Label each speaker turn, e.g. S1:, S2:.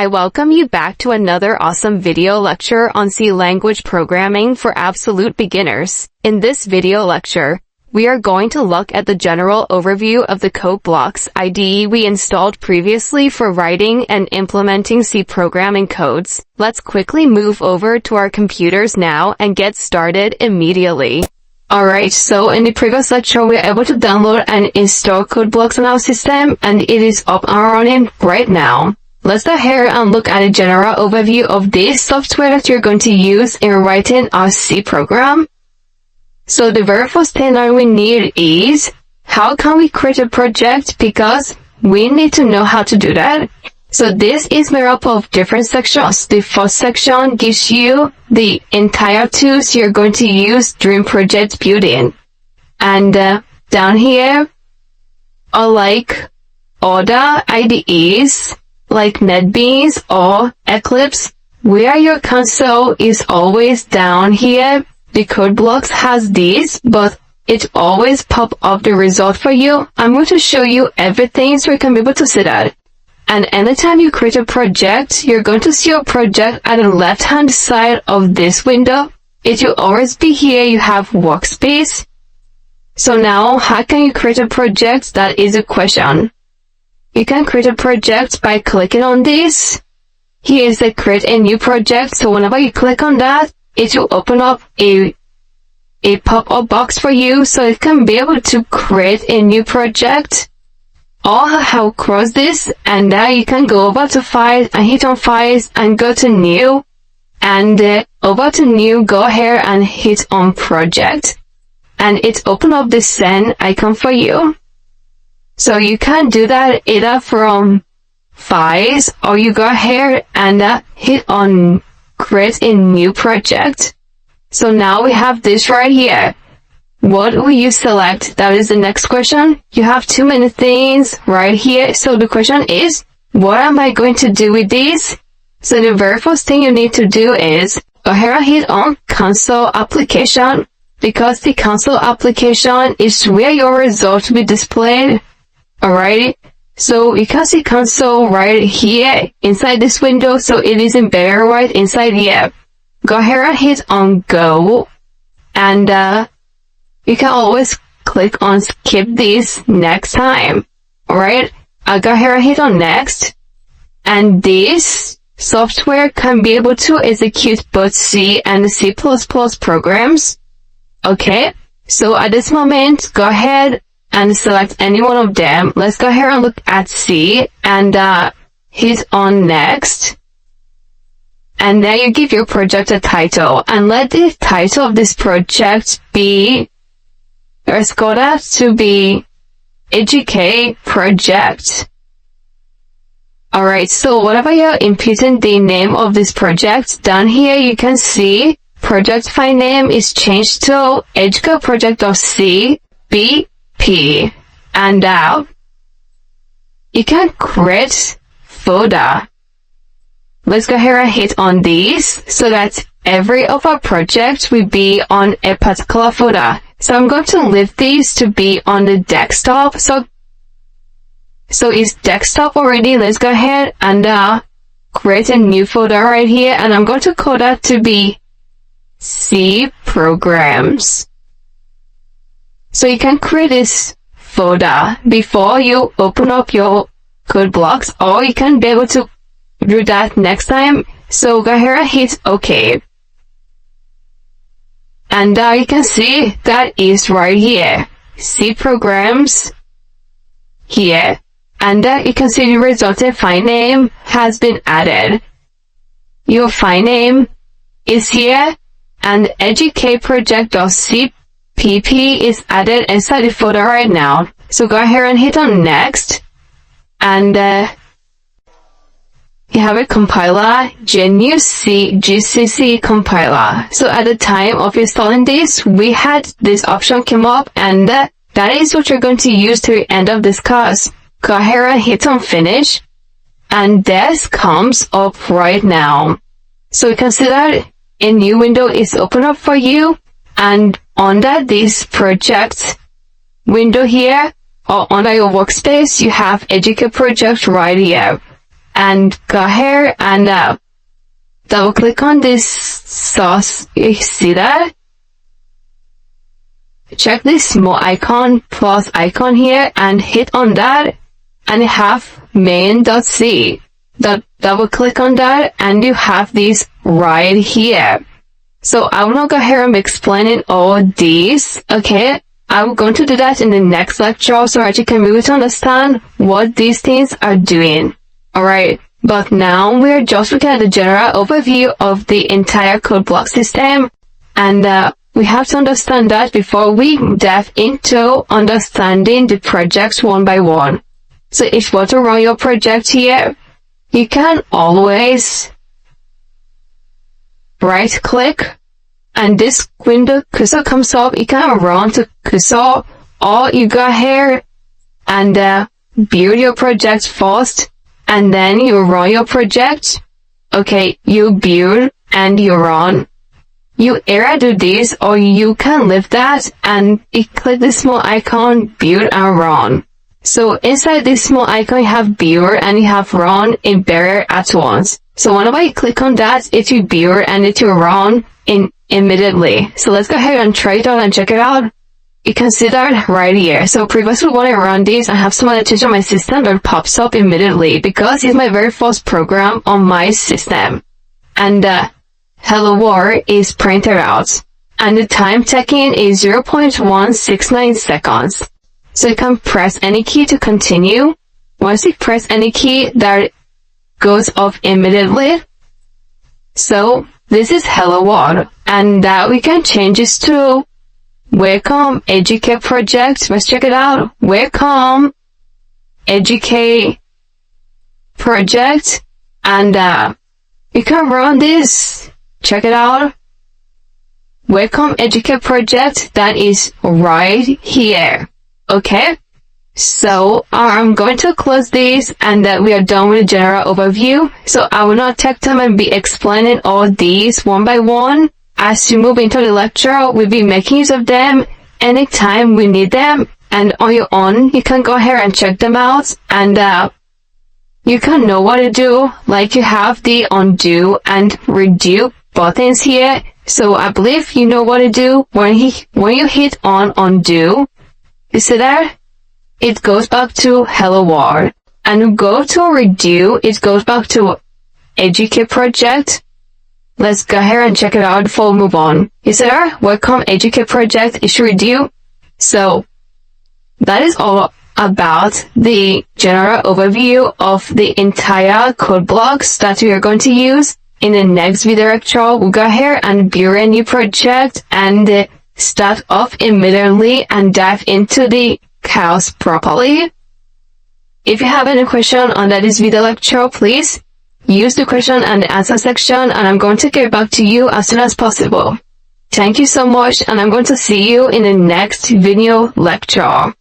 S1: I welcome you back to another awesome video lecture on C language programming for absolute beginners. In this video lecture, we are going to look at the general overview of the CodeBlocks IDE we installed previously for writing and implementing C programming codes. Let's quickly move over to our computers now and get started immediately. Alright, so in the previous lecture, we were able to download and install CodeBlocks on our system, and it is up and running right now. Let's go ahead and look at a general overview of this software that you're going to use in writing our C program. So the very first thing that we need is, how can we create a project? Because we need to know how to do that. So this is made up of different sections. The first section gives you the entire tools you're going to use during project building. And down here are like other IDEs, like NetBeans or Eclipse, where your console is always down here. The CodeBlocks has this, but it always pop up the result for you. I'm going to show you everything so you can be able to see that. And anytime you create a project, you're going to see your project at the left-hand side of this window. It will always be here. You have workspace. So now, how can you create a project? That is a question. You can create a project by clicking on this. Here is a create a new project. So whenever you click on that, it will open up a pop-up box for you, so it can be able to create a new project. Or how cross this, and now you can go over to files and hit on files and go to new, and over to new, go ahead and hit on project, and it open up the send icon for you. So you can do that either from files, or you go ahead and hit on create a new project. So now we have this right here. What will you select? That is the next question. You have too many things right here. So the question is, what am I going to do with this? So the very first thing you need to do is go ahead and hit on console application, because the console application is where your result will be displayed. Alrighty. So you can see console right here inside this window. So it is embedded right inside here. Go ahead and hit on go, and you can always click on skip this next time. Alright, I'll go ahead and hit on next. And this software can be able to execute both C and C++ programs. Okay, so at this moment, go ahead and select any one of them. Let's go ahead and look at C and hit on next. And then you give your project a title, and let the title of this project be, let's go that to be EDK project. Alright, so whatever you're inputting the name of this project, down here you can see project file name is changed to EDK project.cbp. And now you can create folder. Let's go ahead and hit on this so that every of our projects will be on a particular folder. So I'm going to leave this to be on the desktop. So it's desktop already. Let's go ahead and create a new folder right here, and I'm going to call that to be C programs. So you can create this folder before you open up your CodeBlocks, or you can be able to do that next time. So go ahead and hit OK. And you can see that is right here, C programs here. And you can see the resulting file name has been added. Your file name is here, and EDK project.cpp is added inside the folder right now. So go ahead and hit on next, and you have a compiler, GNU-C GCC compiler. So at the time of installing this, we had this option came up, and that is what you're going to use to the end of this course. Go ahead and hit on finish, and this comes up right now. So you can see that a new window is open up for you, and under this project window here, or under your workspace, you have EDK project right here. and go here and double click on this sauce. You see that? Check this small icon, plus icon here, and hit on that, and you have main.c. Double click on that, and you have this right here. So I will not go here and be explaining all these, okay? I'm going to do that in the next lecture so that you can be able to understand what these things are doing. Alright, but now we're just looking at the general overview of the entire CodeBlocks system, and we have to understand that before we dive into understanding the projects one by one. So if you want to run your project here, you can always right click, and this window cursor comes up. You can run to cursor, or you go here and build your project first, and then you run your project. Okay, you build and you run. You either do this, or you can leave that and you click the small icon, build and run. So inside this small icon, you have build and you have run embedded at once. So whenever you click on that, it will build and it will run immediately. So let's go ahead and try it out and check it out. You can see that right here. So previously when I run this, I have some annotation on my system that pops up immediately because it's my very first program on my system. And hello world is printed out. And the time taken is 0.169 seconds. So you can press any key to continue. Once you press any key, that goes off immediately. So this is hello world, and we can change this to welcome educate project. Let's check it out. Welcome educate project, and you can run this. Check it out. Welcome educate project, that is right here. Okay, so I'm going to close this, and we are done with the general overview. So I will not take time and be explaining all these one by one. As you move into the lecture, we'll be making use of them anytime we need them, and on your own you can go ahead and check them out, and you can know what to do. Like you have the undo and redo buttons here, so I believe you know what to do. When you hit on undo, you see that? It goes back to hello world. And you go to redo, it goes back to educate project. Let's go ahead and check it out before we move on. You see that? Welcome educate project is redo. So that is all about the general overview of the entire code blocks that we are going to use. In the next video lecture, we'll go ahead and build a new project and start off immediately and dive into the chaos properly. If you have any question under this video lecture, please use the question and answer section, and I'm going to get back to you as soon as possible. Thank you so much, and I'm going to see you in the next video lecture.